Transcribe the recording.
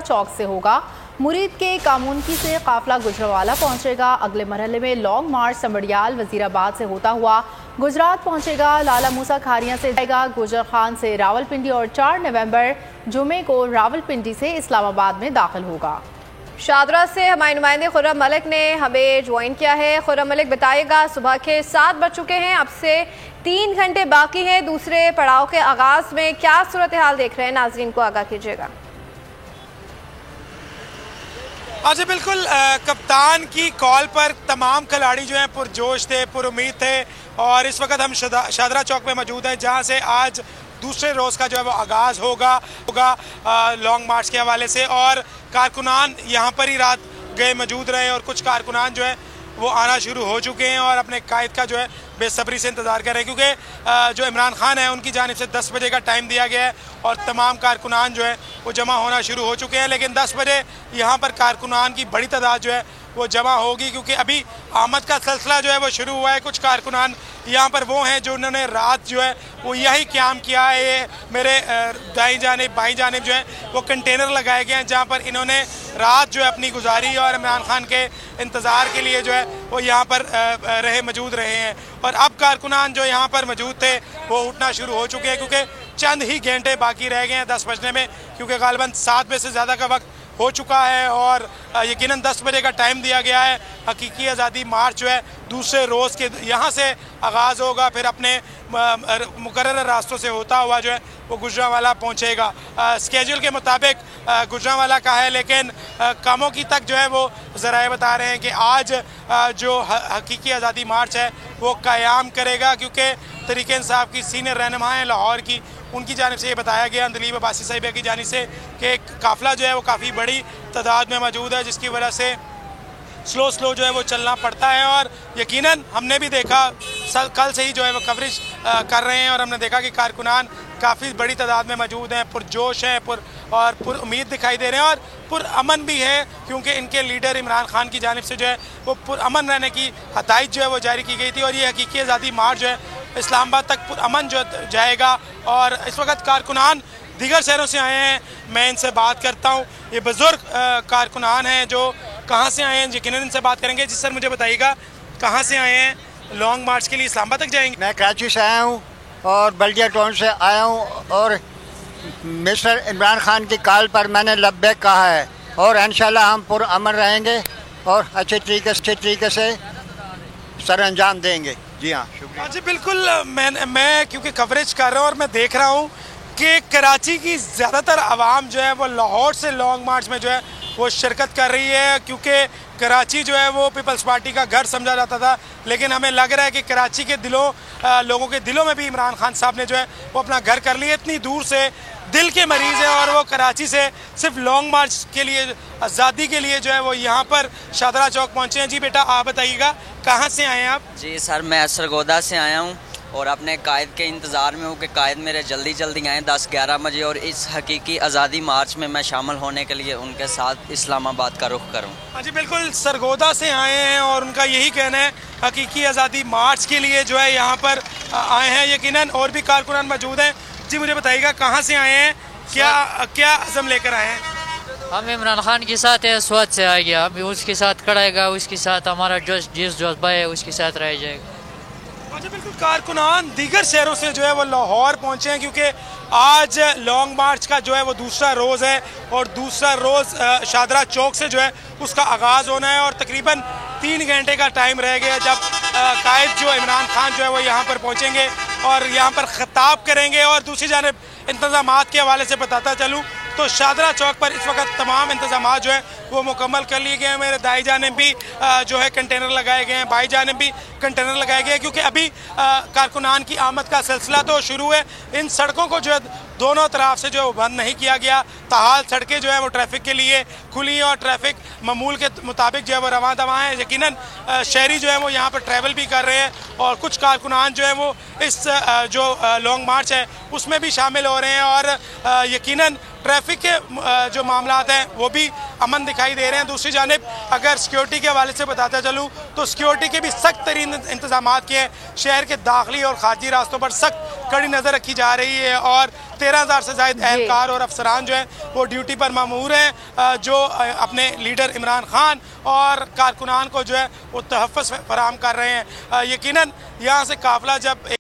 चौक से होगा। मुरीद के कामूनकी से काफिला गुजरावाला पहुंचेगा। अगले मरहले में लॉन्ग मार्च समड़ियाल वजीराबाद से होता हुआ गुजरात पहुंचेगा। लाला मूसा खारियां से जाएगा गुजर खान से रावलपिंडी और 4 नवंबर जुमे को रावलपिंडी से इस्लामाबाद में दाखिल होगा। शादरा से हमारे नुमाइंदे खुर्रम मलिक ने हमें ज्वाइन किया है। खुर्रम मलिक, बताइएगा, सुबह के 7 बज चुके हैं, अब से 3 घंटे बाकी हैं दूसरे पड़ाव के आगाज में। क्या सूरत हाल देख रहे हैं, नाजरीन को आगाह कीजिएगा। जी बिल्कुल, कप्तान की कॉल पर तमाम खिलाड़ी जो हैं पुरजोश थे, पुरुमीद थे और इस वक्त हम शादरा चौक में मौजूद हैं जहां से आज दूसरे रोज़ का जो है वो आगाज़ होगा लॉन्ग मार्च के हवाले से। और कारकुनान यहाँ पर ही रात गए मौजूद रहे और कुछ कारकुनान जो है वो आना शुरू हो चुके हैं और अपने कायद का जो है बेसब्री से इंतज़ार कर रहे हैं, क्योंकि जो इमरान खान है उनकी जानिब से 10 बजे का टाइम दिया गया है और तमाम कारकुनान जो है वो जमा होना शुरू हो चुके हैं। लेकिन 10 बजे यहाँ पर कारकुनान की बड़ी तादाद जो है वो जमा होगी, क्योंकि अभी आमद का सिलसिला जो है वो शुरू हुआ है। कुछ कारकुनान यहाँ पर वो हैं जो उन्होंने रात जो है वो यही क़याम किया है। ये मेरे दाईं जानिब बाईं जानिब जो है वो कंटेनर लगाए गए हैं जहाँ पर इन्होंने रात जो है अपनी गुजारी और इमरान खान के इंतज़ार के लिए जो है वो यहाँ पर मौजूद रहे हैं। और अब कारकुनान जो यहाँ पर मौजूद थे वो उठना शुरू हो चुके हैं, क्योंकि चंद ही घंटे बाकी रह गए हैं 10 बजने में, क्योंकि गालिबन 7 बजे से ज़्यादा का वक्त हो चुका है और यकीनन 10 बजे का टाइम दिया गया है। हकीकी आज़ादी मार्च जो है दूसरे रोज़ के यहाँ से आगाज़ होगा, फिर अपने मुकर्रर रास्तों से होता हुआ जो है वो गुजरांवाला पहुँचेगा। स्केड्यूल के मुताबिक गुजरांवाला का है, लेकिन कामों की तक जो है वो ज़राए बता रहे हैं कि आज जो हकीकी आज़ादी मार्च है वो क़याम करेगा, क्योंकि तहरीक इंसाफ की सीनियर रहनुमा हैं लाहौर की, उनकी जानिब से ये बताया गया अंदलीब अब्बासी साहिबा की जानिब से कि काफ़िला जो है वो काफ़ी बड़ी तादाद में मौजूद है, जिसकी वजह से स्लो जो है वो चलना पड़ता है। और यकीनन हमने भी देखा, कल से ही जो है वो कवरेज कर रहे हैं और हमने देखा कि कारकुनान काफ़ी बड़ी तादाद में मौजूद हैं, पुरजोश हैं और पुरुमीद दिखाई दे रहे हैं और पुरअमन भी हैं, क्योंकि इनके लीडर इमरान खान की जानिब से जो है वो पुरअमन रहने की हदायत जो है वो जारी की गई थी। और ये हकीकी आज़ादी मार्च जो है इस्लामाबाद तक पुरअमन जो जाएगा। और इस वक्त कारकुनान दीगर शहरों से आए हैं, मैं इनसे बात करता हूँ। ये बुज़ुर्ग कारकुनान हैं जो कहाँ से आए हैं, यकीनन इनसे बात करेंगे। जी सर, मुझे बताइएगा कहाँ से आए हैं, लॉन्ग मार्च के लिए इस्लामाबाद तक जाएंगे? मैं कराची से आया हूँ और बल्दिया टाउन से आया हूँ और मिस्टर इमरान खान की कॉल पर मैंने लब्बैक कहा है और इंशाल्लाह हम पुरअमन रहेंगे और अच्छे तरीके से सर अंजाम देंगे। जी हाँ, शुक्रिया। जी बिल्कुल, मैं क्योंकि कवरेज कर रहा हूँ और मैं देख रहा हूँ कि कराची की ज़्यादातर आवाम जो है वो लाहौर से लॉन्ग मार्च में जो है वो शिरकत कर रही है, क्योंकि कराची जो है वो पीपल्स पार्टी का घर समझा जाता था, लेकिन हमें लग रहा है कि कराची के लोगों के दिलों में भी इमरान खान साहब ने जो है वो अपना घर कर लिया। इतनी दूर से दिल के मरीज़ हैं और वो कराची से सिर्फ लॉन्ग मार्च के लिए, आज़ादी के लिए जो है वो यहाँ पर शादरा चौक पहुँचे हैं। जी बेटा, आप बताइएगा कहाँ से आए हैं आप? जी सर, मैं सरगोदा से आया हूँ और अपने कायद के इंतज़ार में हूँ कि कायद मेरे जल्दी आएँ 10-11 बजे और इस हकीकी आज़ादी मार्च में मैं शामिल होने के लिए उनके साथ इस्लामाबाद का रुख करूँ। हाँ जी बिल्कुल, सरगोदा से आए हैं और उनका यही कहना है हकीकी आज़ादी मार्च के लिए जो है यहाँ पर आए हैं। यकीनन और भी कारकुनान मौजूद हैं। जी मुझे बताइएगा कहाँ से आए हैं, क्या अज़म लेकर आए हैं? हम इमरान खान के साथ है, स्वाद से आ गया, अभी उसके साथ खड़ाएगा, उसके साथ हमारा जिस जज्बा है उसके साथ रह जाएगा। अच्छा बिल्कुल, कारकुनान दीगर शहरों से जो है वो लाहौर पहुंचे हैं, क्योंकि आज लॉन्ग मार्च का जो है वो दूसरा रोज़ है और दूसरा रोज़ शादरा चौक से जो है उसका आगाज़ होना है और तकरीबन 3 घंटे का टाइम रह गया जब कायद जो इमरान खान जो है वो यहाँ पर पहुँचेंगे और यहाँ पर ख़िताब करेंगे। और दूसरी जानिब इंतज़ामात के हवाले से बताता चलूँ तो शादरा चौक पर इस वक्त तमाम इंतज़ामात जो है वो मुकम्मल कर लिए गए हैं। मेरे दाई जानिब भी जो है कंटेनर लगाए गए हैं, बाई जानिब भी कंटेनर लगाए गए हैं, क्योंकि अभी कारकुनान की आमद का सिलसिला तो शुरू है। इन सड़कों को जो है दोनों तरफ से जो है बंद नहीं किया गया, ताहाल सड़कें जो है वो ट्रैफिक के लिए खुली और ट्रैफिक मामूल के मुताबिक जो है वो रवां दवां है। यकीनन शहरी जो है वो यहाँ पर ट्रैवल भी कर रहे हैं और कुछ कारकुनान जो है वो इस जो लॉन्ग मार्च है उसमें भी शामिल हो रहे हैं और यकीनन ट्रैफिक के जो मामलात हैं वो भी अमन दिखाई दे रहे हैं। दूसरी जानिब अगर सिक्योरिटी के हवाले से बताता चलूँ तो सिक्योरिटी के भी सख्त तरीन इंतजाम किए हैं। शहर के दाखिली और खारजी रास्तों पर सख्त कड़ी नज़र रखी जा रही है और 13,000 से ज़ायद एहलकार और अफसरान जो हैं वो ड्यूटी पर मामूर हैं, जो अपने लीडर इमरान खान और कारकुनान को जो है वो तहफ़्फ़ुज़ फराहम कर रहे हैं। यकीनन यहाँ से काफ़िला जब